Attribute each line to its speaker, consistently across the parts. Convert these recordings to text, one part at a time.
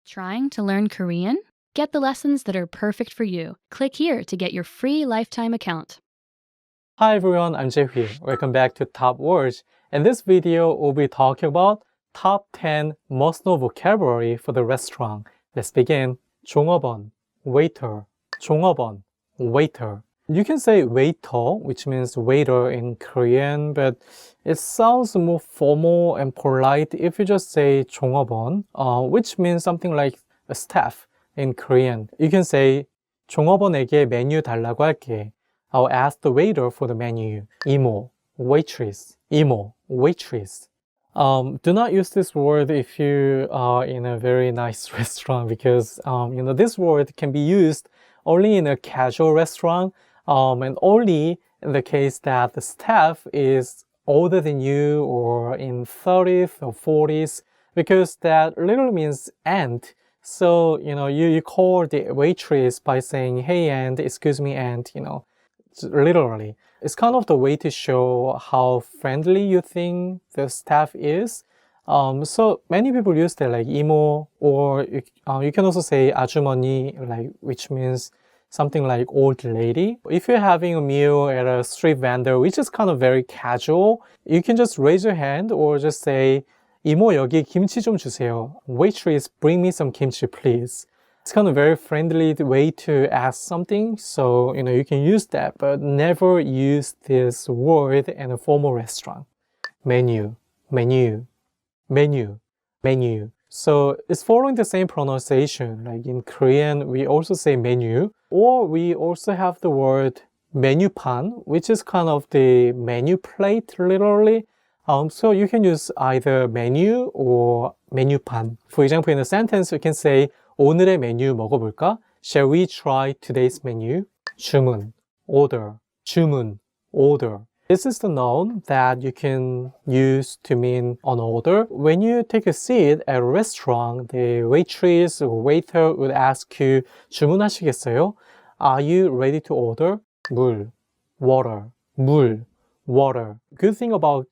Speaker 1: Trying to learn Korean? Get the lessons that are perfect for you. Click here to get your free lifetime account.
Speaker 2: Hi everyone, I'm Jae-hee. Welcome back to Top Words. In this video, we'll be talking about top 10 must-know vocabulary for the restaurant. Let's begin. 종업원, waiter. 종업원, waiter. You can say waiter, which means waiter in Korean, but it sounds more formal and polite if you just say 종업원, which means something like a staff in Korean. You can say 종업원에게 메뉴 달라고 할게. I'll ask the waiter for the menu. 이모, waitress. 이모, waitress. Do not use this word if you are in a very nice restaurant because this word can be used only in a casual restaurant and only in the case that the staff is older than you or in 30s or 40s because that literally means aunt. So, you call the waitress by saying, hey aunt, excuse me aunt, literally. It's kind of the way to show how friendly you think the staff is. So many people use that like 이모, or you can also say 아주머니, which means something like old lady. If you're having a meal at a street vendor, which is kind of very casual, you can just raise your hand or just say 이모 여기 김치 좀 주세요. Waitress, bring me some kimchi please. It's kind of very friendly way to ask something, so you can use that, but never use this word in a formal restaurant. Menu, menu, menu, menu. So it's following the same pronunciation. Like in Korean, we also say menu, or we also have the word 메뉴판, which is kind of the menu plate, literally. So you can use either menu or 메뉴판. For example, in a sentence, you can say 오늘의 메뉴 먹어볼까? Shall we try today's menu? 주문, order, 주문, order. This is the noun that you can use to mean an order. When you take a seat at a restaurant, the waitress or waiter would ask you, 주문하시겠어요? Are you ready to order? 물, water, 물, water. Good thing about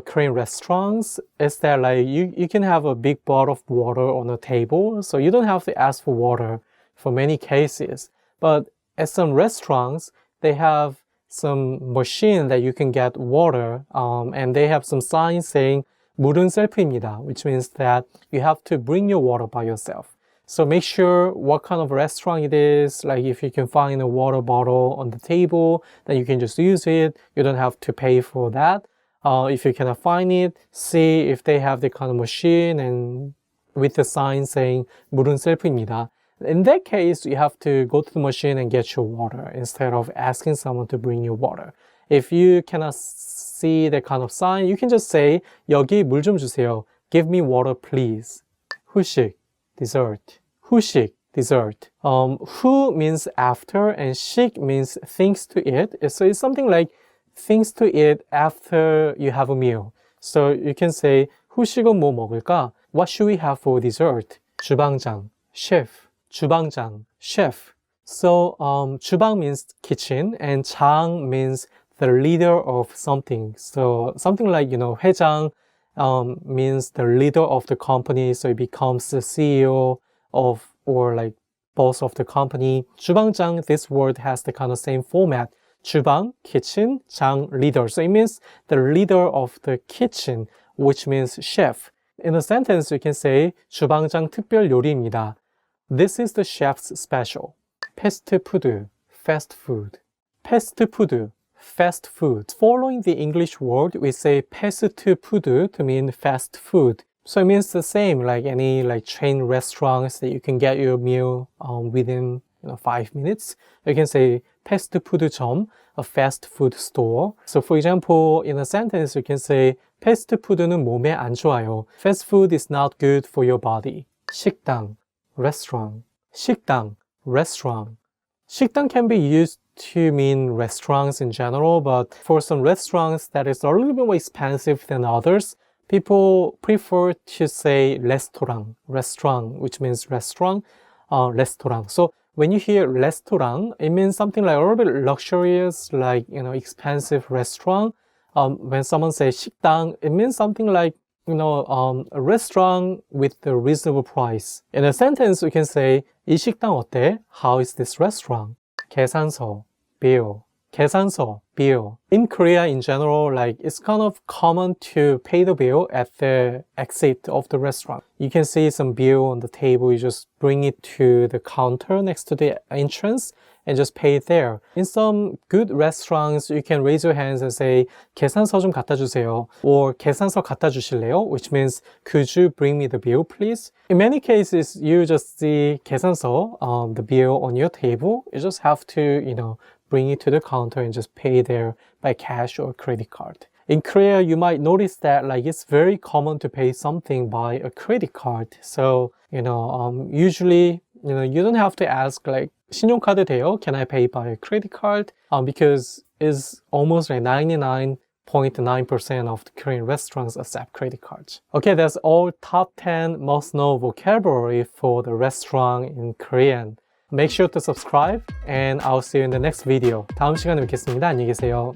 Speaker 2: Korean restaurants is that you can have a big bottle of water on a table, so you don't have to ask for water for many cases. But at some restaurants, they have some machine that you can get water, and they have some signs saying 물은 셀프입니다, which means that you have to bring your water by yourself. So make sure what kind of restaurant it is, like if you can find a water bottle on the table, then you can just use it. You don't have to pay for that. If you cannot find it, see if they have the kind of machine and with the sign saying 물은 셀프입니다. In that case, you have to go to the machine and get your water instead of asking someone to bring you water. If you cannot see that kind of sign, you can just say 여기 물 좀 주세요. Give me water, please. 후식, dessert. 후식, dessert. 후 means after and 식 means things to eat. So it's something like things to eat after you have a meal. So you can say 후식은 뭐 먹을까? What should we have for dessert? 주방장, chef. 주방장, chef. So 주방 means kitchen and 장 means the leader of something. So something like 회장 means the leader of the company, so it becomes the CEO of or like boss of the company. 주방장, this word has the kind of same format. 주방, kitchen, 장, leader. So it means the leader of the kitchen, which means chef. In a sentence, you can say 주방장 특별 요리입니다. This is the chef's special. 패스트푸드, fast food. 패스트푸드, fast food. Following the English word, we say 패스트푸드 to mean fast food. So it means the same like any chain restaurants that you can get your meal within 5 minutes. You can say 패스트푸드점, a fast food store. So for example, in a sentence, you can say 패스트푸드는 몸에 안 좋아요. Fast food is not good for your body. 식당, restaurant. 식당, restaurant. 식당 can be used to mean restaurants in general, but for some restaurants that is a little bit more expensive than others, people prefer to say restaurant, which means restaurant, restaurant. So when you hear restaurant, it means something like a little bit luxurious, like, expensive restaurant. When someone says 식당, it means something like, a restaurant with a reasonable price. In a sentence, we can say 이 식당 어때? How is this restaurant? 계산서, bill. 계산서, bill. In Korea in general, like it's kind of common to pay the bill at the exit of the restaurant. You can see some bill on the table. You just bring it to the counter next to the entrance and just pay it there. In some good restaurants, you can raise your hands and say, 계산서 좀 갖다 주세요. Or 계산서 갖다 주실래요? Which means, could you bring me the bill, please? In many cases, you just see 계산서, the bill on your table. You just have to, bring it to the counter and just pay there by cash or credit card. In Korea, you might notice that like it's very common to pay something by a credit card. So, usually, you don't have to ask like, 신용카드 돼요? Can I pay by a credit card? Because it's almost like 99.9% of the Korean restaurants accept credit cards. Okay, that's all top 10 must know vocabulary for the restaurant in Korean. Make sure to subscribe and I'll see you in the next video. 다음 시간에 뵙겠습니다. 안녕히 계세요.